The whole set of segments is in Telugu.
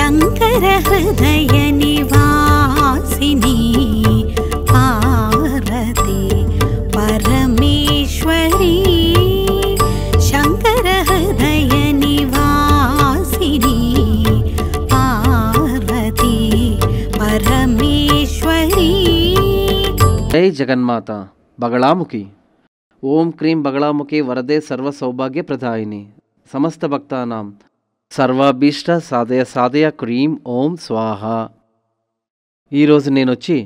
शंकर हृदय निवासिनी पार्वती परमेश्वरी शंकर हृदय निवासिनी पार्वती परमेश्वरी। जय जगन्माता बगलामुखी। ओम क्रीं बगलामुखी वरदे सर्व सौभाग्य प्रदायिनी समस्त भक्तानां सर्वाभीष्ट साधय साधय क्रीं ओम स्वाहा। ఈరోజు నేను వచ్చి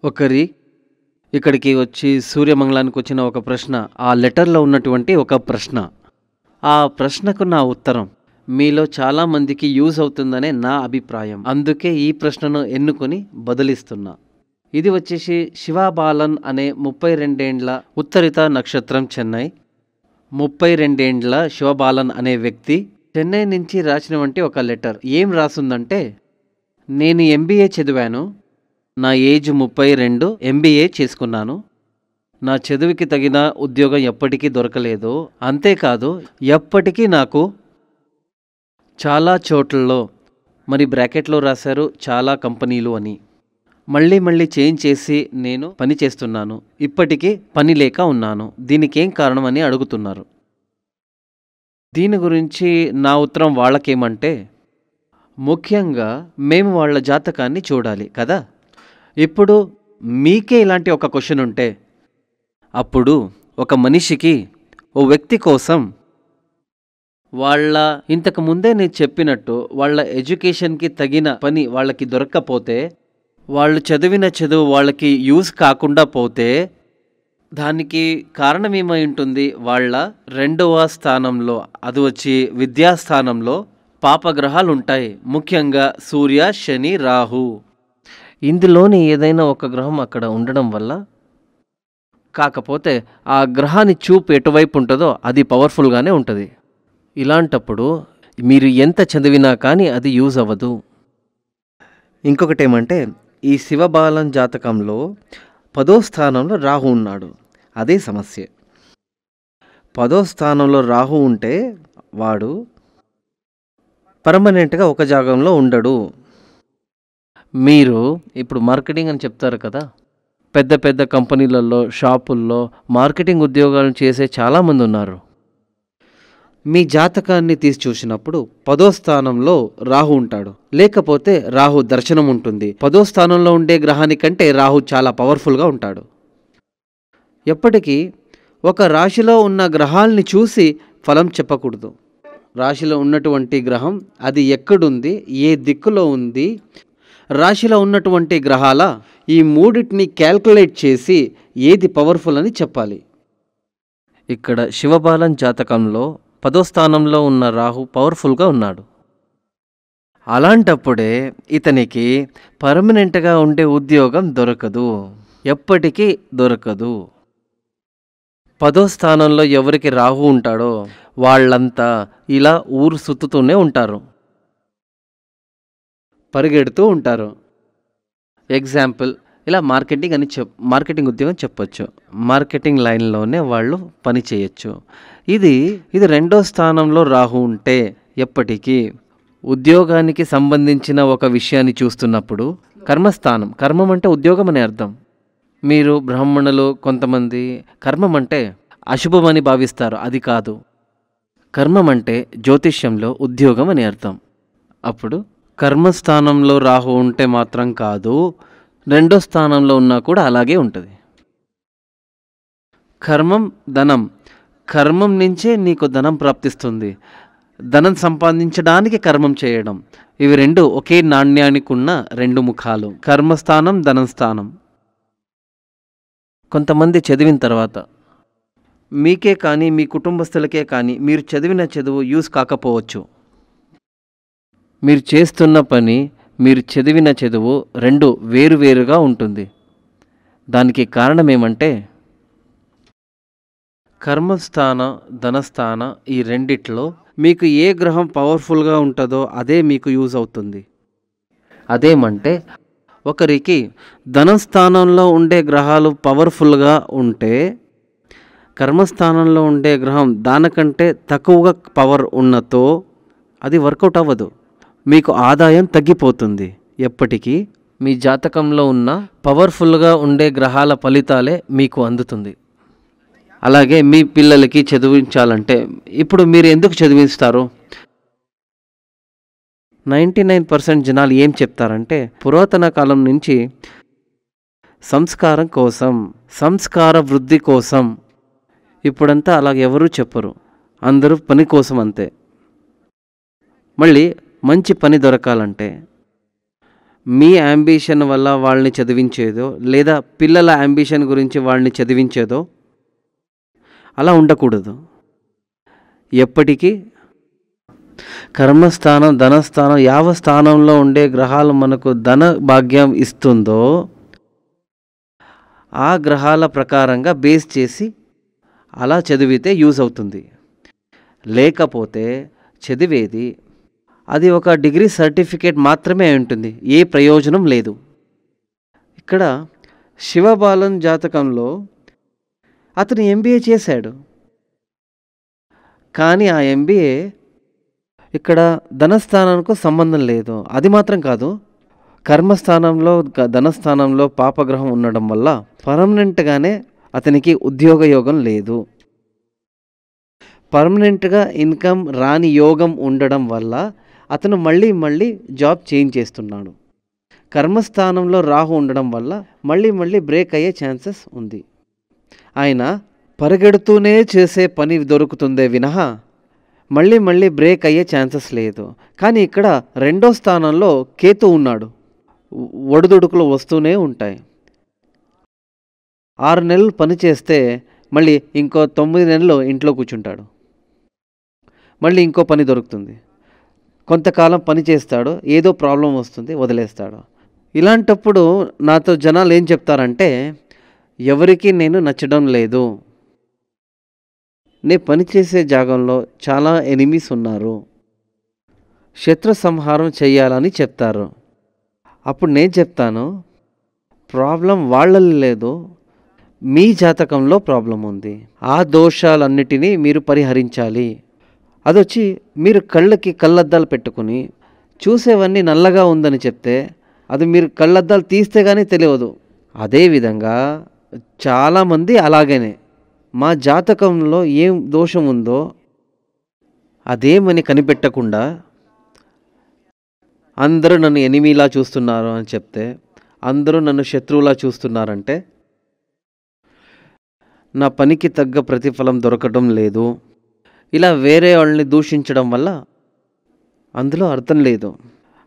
ఒకరి ఇక్కడికి వచ్చి సూర్యమంగళానికి వచ్చిన ఒక ప్రశ్న, ఆ లెటర్లో ఉన్నటువంటి ఒక ప్రశ్న, ఆ ప్రశ్నకు నా ఉత్తరం మీలో చాలామందికి యూజ్ అవుతుందనే నా అభిప్రాయం. అందుకే ఈ ప్రశ్నను ఎన్నుకొని బదిలిస్తున్నా. ఇది వచ్చేసి శివాబాలన్ అనే 32 ఏండ్ల ఉత్తరిత నక్షత్రం చెన్నై, 32 ఏండ్ల శివబాలన్ అనే వ్యక్తి చెన్నై నుంచి రాసినటువంటి ఒక లెటర్. ఏం రాసుందంటే, నేను ఎంబీఏ చదివాను, నా ఏజ్ 32, ఎంబీఏ చేసుకున్నాను. నా చదువుకి తగిన ఉద్యోగం ఎప్పటికీ దొరకలేదు. అంతేకాదు ఎప్పటికీ నాకు చాలా చోట్లలో, మరి బ్రాకెట్లో రాశారు చాలా కంపెనీలు అని, మళ్ళీ చేంజ్ చేసి నేను పని చేస్తున్నాను. ఇప్పటికీ పని లేక ఉన్నాను. దీనికేం కారణం అని అడుగుతున్నారు. దీని గురించి నా ఉత్తరం వాళ్ళకేమంటే, ముఖ్యంగా మేము వాళ్ళ జాతకాన్ని చూడాలి కదా. ఇప్పుడు మీకే ఇలాంటి ఒక క్వశ్చన్ ఉంటే, అప్పుడు ఒక మనిషికి, ఓ వ్యక్తి కోసం వాళ్ళ ఇంతకు ముందే నేను చెప్పినట్టు వాళ్ళ ఎడ్యుకేషన్కి తగిన పని వాళ్ళకి దొరక్కపోతే, వాళ్ళు చదివిన చదువు వాళ్ళకి యూజ్ కాకుండా పోతే, దానికి కారణం ఏమై ఉంటుంది? వాళ్ళ 2వ స్థానంలో, అది వచ్చి విద్యాస్థానంలో పాపగ్రహాలు ఉంటాయి. ముఖ్యంగా సూర్య, శని, రాహు. ఇందులోని ఏదైనా ఒక గ్రహం అక్కడ ఉండడం వల్ల, కాకపోతే ఆ గ్రహాన్ని చూపు ఎటువైపు ఉంటుందో అది పవర్ఫుల్గానే ఉంటుంది. ఇలాంటప్పుడు మీరు ఎంత చదివినా కానీ అది యూజ్ అవ్వదు. ఇంకొకటి ఏమంటే, ఈ శివబాలన్ జాతకంలో 10వ స్థానంలో రాహు ఉన్నాడు. అదే సమస్య. 10వ స్థానంలో రాహు ఉంటే వాడు పర్మనెంట్గా ఒక జాగంలో ఉండడు. మీరు ఇప్పుడు మార్కెటింగ్ అని చెప్తారు కదా, పెద్ద పెద్ద కంపెనీలలో, షాపుల్లో మార్కెటింగ్ ఉద్యోగాలు చేసే చాలామంది ఉన్నారు. మీ జాతకాన్ని తీసి చూసినప్పుడు 10వ స్థానంలో రాహు ఉంటాడు, లేకపోతే రాహు దర్శనం ఉంటుంది. 10వ స్థానంలో ఉండే గ్రహానికంటే రాహు చాలా పవర్ఫుల్గా ఉంటాడు. ఎప్పటికీ ఒక రాశిలో ఉన్న గ్రహాల్ని చూసి ఫలం చెప్పకూడదు. రాశిలో ఉన్నటువంటి గ్రహం అది ఎక్కడుంది, ఏ దిక్కులో ఉంది, రాశిలో ఉన్నటువంటి గ్రహాల ఈ మూడింటిని క్యాల్కులేట్ చేసి ఏది పవర్ఫుల్ అని చెప్పాలి. ఇక్కడ శివబాలన్ జాతకంలో 10వ స్థానంలో ఉన్న రాహు పవర్ఫుల్గా ఉన్నాడు. అలాంటప్పుడే ఇతనికి పర్మనెంట్గా ఉండే ఉద్యోగం దొరకదు, ఎప్పటికీ దొరకదు. 10వ స్థానంలో ఎవరికి రాహు ఉంటాడో వాళ్ళంతా ఇలా ఊరు సుత్తుతూనే ఉంటారు, పరిగెడుతూ ఉంటారు. ఎగ్జాంపుల్, ఇలా మార్కెటింగ్ ఉద్యోగం చెప్పొచ్చు. మార్కెటింగ్ లైన్లోనే వాళ్ళు పని చేయొచ్చు. ఇది 2వ స్థానంలో రాహు ఉంటే ఎప్పటికీ ఉద్యోగానికి సంబంధించిన ఒక విషయాన్ని చూస్తున్నప్పుడు, కర్మస్థానం, కర్మం అంటే ఉద్యోగం అనే అర్థం. మీరు బ్రాహ్మణులు కొంతమంది కర్మం అంటే అశుభమని భావిస్తారు. అది కాదు. కర్మం అంటే జ్యోతిష్యంలో ఉద్యోగం అని అర్థం. అప్పుడు కర్మస్థానంలో రాహు ఉంటే మాత్రం కాదు, 2వ స్థానంలో ఉన్నా కూడా అలాగే ఉంటుంది. కర్మం, ధనం. కర్మం నుంచే నీకు ధనం ప్రాప్తిస్తుంది. ధనం సంపాదించడానికి కర్మం చేయడం, ఇవి రెండు ఒకే నాణ్యానికి ఉన్న 2 ముఖాలు. కర్మస్థానం, ధనస్థానం. కొంతమంది చదివిన తర్వాత మీకే కానీ మీ కుటుంబస్తులకే కానీ మీరు చదివిన చదువు యూజ్ కాకపోవచ్చు. మీరు చేస్తున్న పని, మీరు చదివిన చదువు 2 వేరువేరుగా ఉంటుంది. దానికి కారణం ఏమంటే, కర్మస్థాన, ధనస్థాన ఈ రెండిట్లో మీకు ఏ గ్రహం పవర్ఫుల్గా ఉంటుందో అదే మీకు యూజ్ అవుతుంది. అదేమంటే, ఒకరికి ధనస్థానంలో ఉండే గ్రహాలు పవర్ఫుల్గా ఉంటే కర్మస్థానంలో ఉండే గ్రహం దానికంటే తక్కువగా పవర్ ఉన్నతో అది వర్కౌట్ అవ్వదు. మీకు ఆదాయం తగ్గిపోతుంది. ఎప్పటికీ మీ జాతకంలో ఉన్న పవర్ఫుల్గా ఉండే గ్రహాల ఫలితాలే మీకు అందుతుంది. అలాగే మీ పిల్లలకి చదివించాలంటే ఇప్పుడు మీరు ఎందుకు చదివిస్తారు? 99% జనాలు ఏం చెప్తారంటే పురాతన కాలం నుంచి సంస్కారం కోసం, సంస్కార వృద్ధి కోసం. ఇప్పుడంతా అలా ఎవరూ చెప్పరు, అందరూ పని కోసం అంతే. మళ్ళీ మంచి పని దొరకాలంటే మీ యాంబిషన్ వల్ల వాళ్ళని చదివించేదో లేదా పిల్లల యాంబిషన్ గురించి వాళ్ళని చదివించేదో అలా ఉండకూడదు. ఎప్పటికీ కర్మస్థానం, ధనస్థానం, యావ స్థానంలో ఉండే గ్రహాలు మనకు ధన భాగ్యం ఇస్తుందో ఆ గ్రహాల ప్రకారంగా బేస్ చేసి అలా చదివితే యూజ్ అవుతుంది. లేకపోతే చదివేది అది ఒక డిగ్రీ సర్టిఫికేట్ మాత్రమే ఉంటుంది, ఏ ప్రయోజనం లేదు. ఇక్కడ శివబాలన్ జాతకంలో అతను ఎంబీఏ చేశాడు, కానీ ఆ ఎంబీఏ ఇక్కడ ధనస్థానానికి సంబంధం లేదు. అది మాత్రం కాదు, కర్మస్థానంలో ధనస్థానంలో పాపగ్రహం ఉండడం వల్ల పర్మనెంట్గానే అతనికి ఉద్యోగ యోగం లేదు. పర్మనెంట్గా ఇన్కమ్ రాని యోగం ఉండడం వల్ల అతను మళ్ళీ మళ్ళీ జాబ్ చేంజ్ చేస్తున్నాడు. కర్మస్థానంలో రాహు ఉండడం వల్ల మళ్ళీ బ్రేక్ అయ్యే ఛాన్సెస్ ఉంది. ఆయన పరిగెడుతూనే చేసే పని దొరుకుతుందే వినహ మళ్ళీ బ్రేక్ అయ్యే ఛాన్సెస్ లేదు. కానీ ఇక్కడ రెండో స్థానంలో కేతు ఉన్నాడు, ఒడిదుడుకులు వస్తూనే ఉంటాయి. 6 నెలలు పని చేస్తే మళ్ళీ ఇంకో 9 నెలలు ఇంట్లో కూర్చుంటాడు, మళ్ళీ ఇంకో పని దొరుకుతుంది. కొంతకాలం పని చేస్తాడు, ఏదో ప్రాబ్లం వస్తుంది, వదిలేస్తాడు. ఇలాంటప్పుడు నాతో జనాలు ఏం చెప్తారంటే ఎవరికి నేను నచ్చడం లేదు, నేను పనిచేసే జాగంలో చాలా ఎనిమీస్ ఉన్నారు, శత్రు సంహారం చేయాలని చెప్తారు. అప్పుడు నేను చెప్తాను, ప్రాబ్లం వాళ్ళని లేదు, మీ జాతకంలో ప్రాబ్లం ఉంది. ఆ దోషాలన్నిటినీ మీరు పరిహరించాలి. అదొచ్చి మీరు కళ్ళకి కళ్ళద్దాలు పెట్టుకుని చూసేవన్నీ నల్లగా ఉందని చెప్తే అది మీరు కళ్ళద్దాలు తీస్తే కానీ తెలియదు. అదేవిధంగా చాలామంది అలాగనే మా జాతకంలో ఏం దోషం ఉందో అదేమని కనిపెట్టకుండా అందరూ నన్ను ఎనిమీలా చూస్తున్నారు అని చెప్తే, అందరూ నన్ను శత్రువులా చూస్తున్నారంటే నా పనికి తగ్గ ప్రతిఫలం దొరకడం లేదు, ఇలా వేరే వాళ్ళని దూషించడం వల్ల అందులో అర్థం లేదు.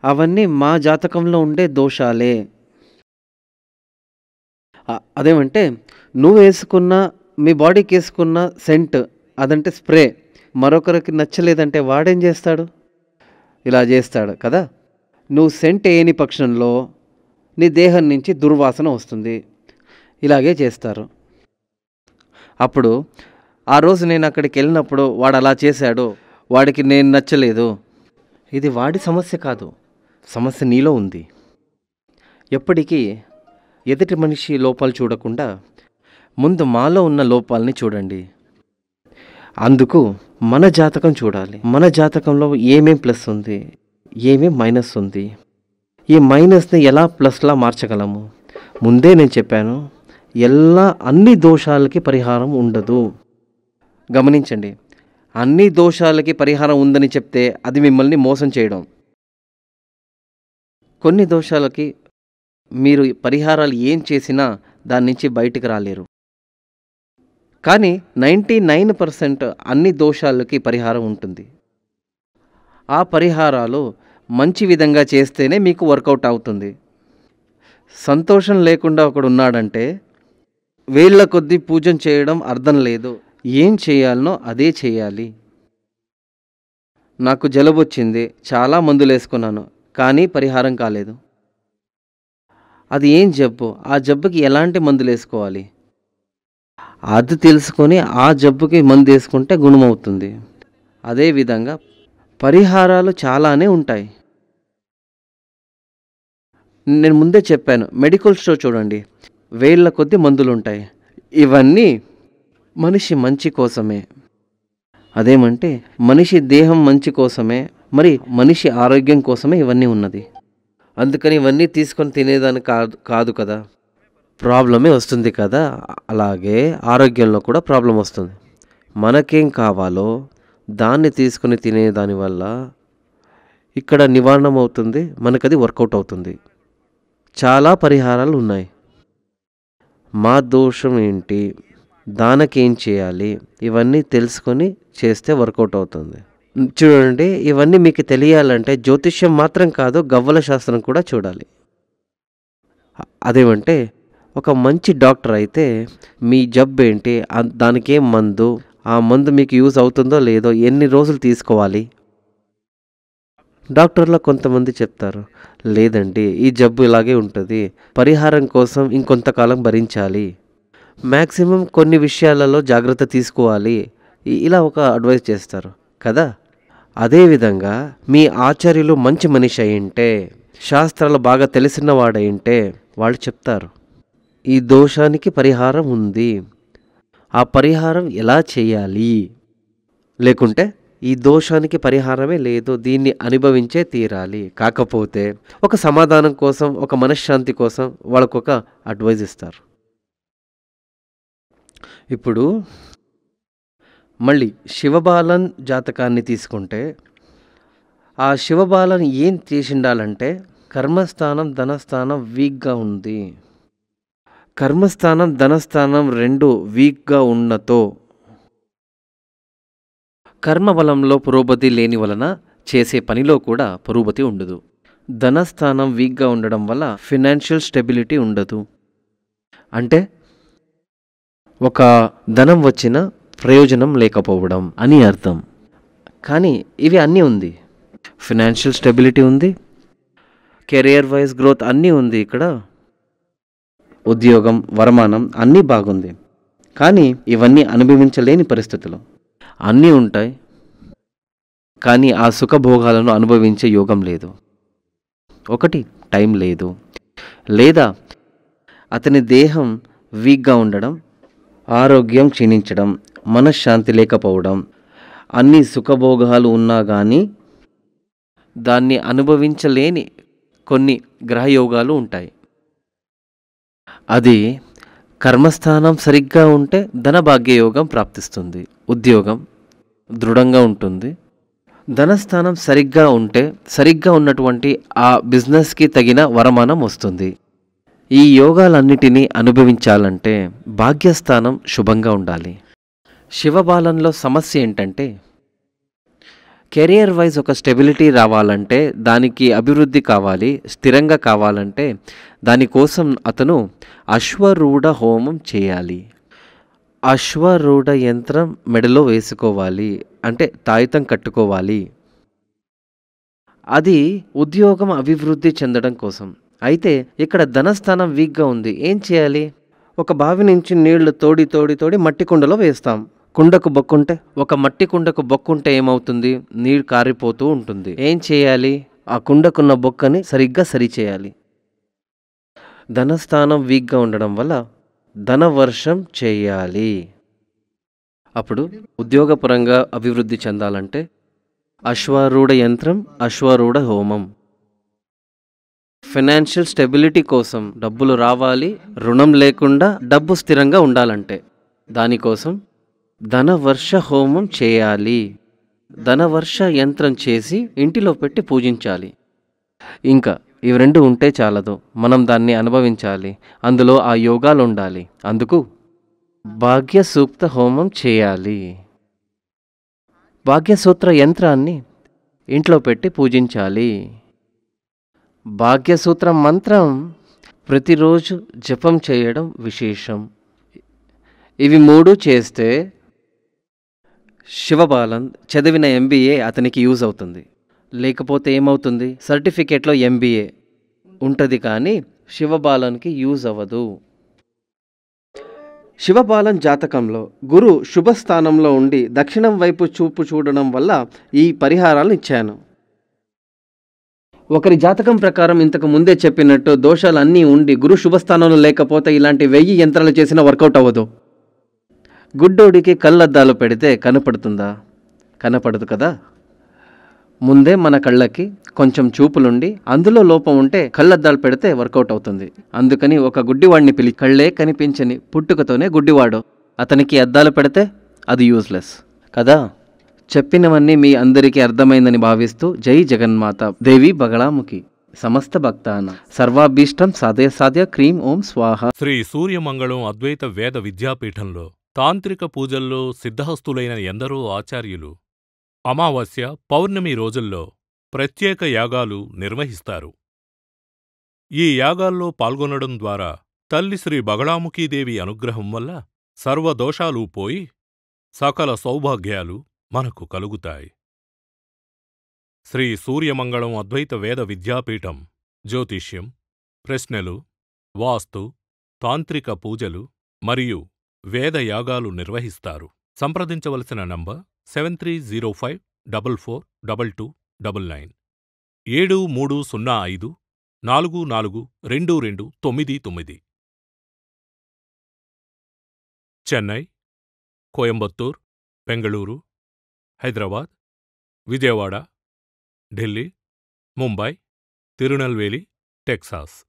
అవన్నీ మా జాతకంలో ఉండే దోషాలే. అదేమంటే నువ్వు వేసుకున్న, మీ బాడీకి వేసుకున్న సెంట్, అదంటే స్ప్రే మరొకరికి నచ్చలేదంటే వాడేం చేస్తాడు? ఇలా చేస్తాడు కదా. నువ్వు సెంట్ వేయని పక్షంలో నీ దేహం నుంచి దుర్వాసన వస్తుంది, ఇలాగే చేస్తారు. అప్పుడు ఆ రోజు నేను అక్కడికి వెళ్ళినప్పుడు వాడు అలా చేశాడు, వాడికి నేను నచ్చలేదు, ఇది వాడి సమస్య కాదు, సమస్య నీలో ఉంది. ఎప్పటికీ ఎదుటి మనిషి లోపాలు చూడకుండా ముందు మాలో ఉన్న లోపాలని చూడండి. అందుకు మన జాతకం చూడాలి. మన జాతకంలో ఏమేం ప్లస్ ఉంది, ఏమేం మైనస్ ఉంది, ఈ మైనస్ని ఎలా ప్లస్లా మార్చగలము. ముందే నేను చెప్పాను, అన్ని దోషాలకి పరిహారం ఉండదు. గమనించండి, అన్ని దోషాలకి పరిహారం ఉందని చెప్తే అది మిమ్మల్ని మోసం చేయడం. కొన్ని దోషాలకి మీరు పరిహారాలు ఏం చేసినా దాని నుంచి బయటికి రాలేరు. కానీ 99% అన్ని దోషాలకి పరిహారం ఉంటుంది. ఆ పరిహారాలు మంచి విధంగా చేస్తేనే మీకు వర్కౌట్ అవుతుంది. సంతోషం లేకుండా ఒకడు ఉన్నాడంటే వేళ్ల కొద్దీ పూజం చేయడం అర్థం లేదు. ఏం చేయాలనో అదే చేయాలి. నాకు జలుబు వచ్చింది, చాలా మందులు వేసుకున్నాను, కానీ పరిహారం కాలేదు. అది ఏం జబ్బు, ఆ జబ్బుకి ఎలాంటి మందులు వేసుకోవాలి అది తెలుసుకొని ఆ జబ్బుకి మందు వేసుకుంటే గుణమవుతుంది. అదేవిధంగా పరిహారాలు చాలానే ఉంటాయి. నేను ముందే చెప్పాను, మెడికల్ స్టోర్ చూడండి, వేళ్ల కొద్ది మందులు ఉంటాయి. ఇవన్నీ మనిషి మంచి కోసమే. అదేమంటే మనిషి దేహం మంచి కోసమే, మరి మనిషి ఆరోగ్యం కోసమే ఇవన్నీ ఉన్నది. అందుకని ఇవన్నీ తీసుకొని తినేదాన్ని కాదు కదా, ప్రాబ్లమే వస్తుంది కదా. అలాగే ఆరోగ్యంలో కూడా ప్రాబ్లం వస్తుంది. మనకేం కావాలో దాన్ని తీసుకొని తినేదాని వల్ల ఇక్కడ నివారణ అవుతుంది, మనకది వర్కౌట్ అవుతుంది. చాలా పరిహారాలు ఉన్నాయి. మా దోషం ఏంటి, దానికేం చేయాలి, ఇవన్నీ తెలుసుకొని చేస్తే వర్కౌట్ అవుతుంది. చూడండి, ఇవన్నీ మీకు తెలియాలంటే జ్యోతిష్యం మాత్రం కాదు, గవ్వల శాస్త్రం కూడా చూడాలి. అదేమంటే ఒక మంచి డాక్టర్ అయితే మీ జబ్బు ఏంటి, దానికేం మందు, ఆ మందు మీకు యూజ్ అవుతుందో లేదో, ఎన్ని రోజులు తీసుకోవాలి. డాక్టర్లో కొంతమంది చెప్తారు, లేదండి ఈ జబ్బు ఇలాగే ఉంటుంది, పరిహారం కోసం ఇంకొంతకాలం భరించాలి, మ్యాక్సిమం కొన్ని విషయాలలో జాగ్రత్త తీసుకోవాలి, ఇలా ఒక అడ్వైస్ చేస్తారు కదా. అదేవిధంగా మీ ఆచార్యులు మంచి మనిషి అయింటే, శాస్త్రాలు బాగా తెలిసిన వాడయింటే వాళ్ళు చెప్తారు, ఈ దోషానికి పరిహారం ఉంది, ఆ పరిహారం ఎలా చేయాలి, లేకుంటే ఈ దోషానికి పరిహారమే లేదు, దీన్ని అనుభవించే తీరాలి. కాకపోతే ఒక సమాధానం కోసం, ఒక మనశ్శాంతి కోసం వాళ్ళకొక అడ్వైజ్ ఇస్తారు. ఇప్పుడు మళ్ళీ శివబాలన్ జాతకాన్ని తీసుకుంటే, ఆ శివబాలన్ ఏం చేసిండాలంటే కర్మస్థానం ధనస్థానం వీక్గా ఉంది. కర్మస్థానం ధనస్థానం రెండు వీక్గా ఉన్నతో కర్మబలంలో పురోగతి లేని వలన చేసే పనిలో కూడా పురోగతి ఉండదు. ధనస్థానం వీక్గా ఉండడం వల్ల ఫినాన్షియల్ స్టెబిలిటీ ఉండదు. అంటే ఒక ధనం వచ్చిన ప్రయోజనం లేకపోవడం అని అర్థం. కానీ ఇవి అన్నీ ఉంది, ఫినాన్షియల్ స్టెబిలిటీ ఉంది, కెరియర్ వైజ్ గ్రోత్ అన్నీ ఉంది, ఇక్కడ ఉద్యోగం వరమానం అన్నీ బాగుంది. కానీ ఇవన్నీ అనుభవించలేని పరిస్థితులు అన్నీ ఉంటాయి, కానీ ఆ సుఖభోగాలను అనుభవించే యోగం లేదు. ఒకటి టైం లేదు, లేదా అతని దేహం వీక్గా ఉండడం, ఆరోగ్యం క్షీణించడం, మనశ్శాంతి లేకపోవడం, అన్ని సుఖభోగాలు ఉన్నా కానీ దాన్ని అనుభవించలేని కొన్ని గ్రహయోగాలు ఉంటాయి. అది కర్మస్థానం సరిగ్గా ఉంటే ధనభాగ్యయోగం ప్రాప్తిస్తుంది, ఉద్యోగం దృఢంగా ఉంటుంది. ధనస్థానం సరిగ్గా ఉంటే సరిగ్గా ఉన్నటువంటి ఆ బిజినెస్కి తగిన వరమానం వస్తుంది. ఈ యోగాలన్నిటినీ అనుభవించాలంటే భాగ్యస్థానం శుభంగా ఉండాలి. శివబాలంలో సమస్య ఏంటంటే, కెరియర్ వైజ్ ఒక స్టెబిలిటీ రావాలంటే, దానికి అభివృద్ధి కావాలి, స్థిరంగా కావాలంటే దానికోసం అతను అశ్వరూఢ హోమం చేయాలి. అశ్వరూఢ యంత్రం మెడలో వేసుకోవాలి, అంటే తాయితం కట్టుకోవాలి. అది ఉద్యోగం అభివృద్ధి చెందడం కోసం. అయితే ఇక్కడ ధనస్థానం వీక్గా ఉంది, ఏం చేయాలి? ఒక బావి నుంచి నీళ్లు తోడి తోడి తోడి మట్టి కుండలో వేస్తాం. కుండకు బొక్కుంటే, ఒక మట్టి కుండకు బొక్కుంటే ఏమవుతుంది? నీరు కారిపోతూ ఉంటుంది. ఏం చేయాలి? ఆ కుండకున్న బొక్కని సరిగ్గా సరిచేయాలి. ధనస్థానం వీక్గా ఉండడం వల్ల ధనవర్షం చేయాలి. అప్పుడు ఉద్యోగపరంగా అభివృద్ధి చెందాలంటే అశ్వారూఢ యంత్రం, అశ్వారూఢ హోమం. ఫైనాన్షియల్ స్టెబిలిటీ కోసం డబ్బులు రావాలి, రుణం లేకుండా డబ్బు స్థిరంగా ఉండాలంటే దానికోసం ధనవర్ష హోమం చేయాలి. ధనవర్ష యంత్రం చేసి ఇంటిలో పెట్టి పూజించాలి. ఇంకా ఇవి రెండు ఉంటే చాలదు, మనం దాన్ని అనుభవించాలి, అందులో ఆ యోగాలు ఉండాలి. అందుకు భాగ్య సూక్త హోమం చేయాలి. భాగ్యసూత్ర యంత్రాన్ని ఇంట్లో పెట్టి పూజించాలి. భాగ్యసూత్రం మంత్రం ప్రతిరోజు జపం చేయడం విశేషం. ఇవి మూడు చేస్తే శివబాలన్ చదివిన MBA అతనికి యూజ్ అవుతుంది. లేకపోతే ఏమవుతుంది? సర్టిఫికేట్లో MBA ఉంటుంది కానీ శివబాలన్కి యూజ్ అవ్వదు. శివబాలన్ జాతకంలో గురు శుభస్థానంలో ఉండి దక్షిణం వైపు చూపు చూడడం వల్ల ఈ పరిహారాలను ఇచ్చాను. ఒకరి జాతకం ప్రకారం ఇంతకు ముందే చెప్పినట్టు దోషాలు అన్నీ ఉండి గురు శుభస్థానంలో లేకపోతే ఇలాంటి 1000 యంత్రాలు చేసినా వర్కౌట్ అవ్వదు. గుడ్డోడికి కళ్ళద్దాలు పెడితే కనపడుతుందా? కనపడదు కదా. ముందే మన కళ్ళకి కొంచెం చూపులుండి అందులో లోపం ఉంటే కళ్ళద్దాలు పెడితే వర్కౌట్ అవుతుంది. అందుకని ఒక గుడ్డివాడిని కళ్ళే కనిపించని పుట్టుకతోనే గుడ్డివాడు, అతనికి అద్దాలు పెడితే అది యూజ్లెస్ కదా. చెప్పినవన్నీ మీ అందరికీ అర్థమైందని భావిస్తూ జై జగన్మాత దేవి బగళాముఖి సమస్త భక్తాన సర్వాభీష్టం సాధయ సాధ్య క్రీం ఓం స్వాహ. శ్రీ సూర్యమంగళం అద్వైత వేద విద్యాపీఠంలో తాంత్రిక పూజల్లో సిద్ధహస్తులైన ఎందరో ఆచార్యులు అమావాస్య, పౌర్ణమి రోజుల్లో ప్రత్యేక యాగాలు నిర్వహిస్తారు. ఈ యాగాల్లో పాల్గొనడం ద్వారా తల్లి శ్రీ బగళాముఖీదేవి అనుగ్రహం వల్ల సర్వదోషాలూ పోయి సకల సౌభాగ్యాలు మనకు కలుగుతాయి. శ్రీ సూర్యమంగళం అద్వైత వేద విద్యాపీఠం జ్యోతిష్యం, ప్రశ్నలు, వాస్తు, తాంత్రిక పూజలు మరియు వేదయాగాలు నిర్వహిస్తారు. సంప్రదించవలసిన నంబర్ 7305442299 7305442299. చెన్నై, కోయంబత్తూర్, బెంగళూరు, హైదరాబాద్, విజయవాడ, ఢిల్లీ, ముంబై, తిరునల్వేలి, టెక్సాస్.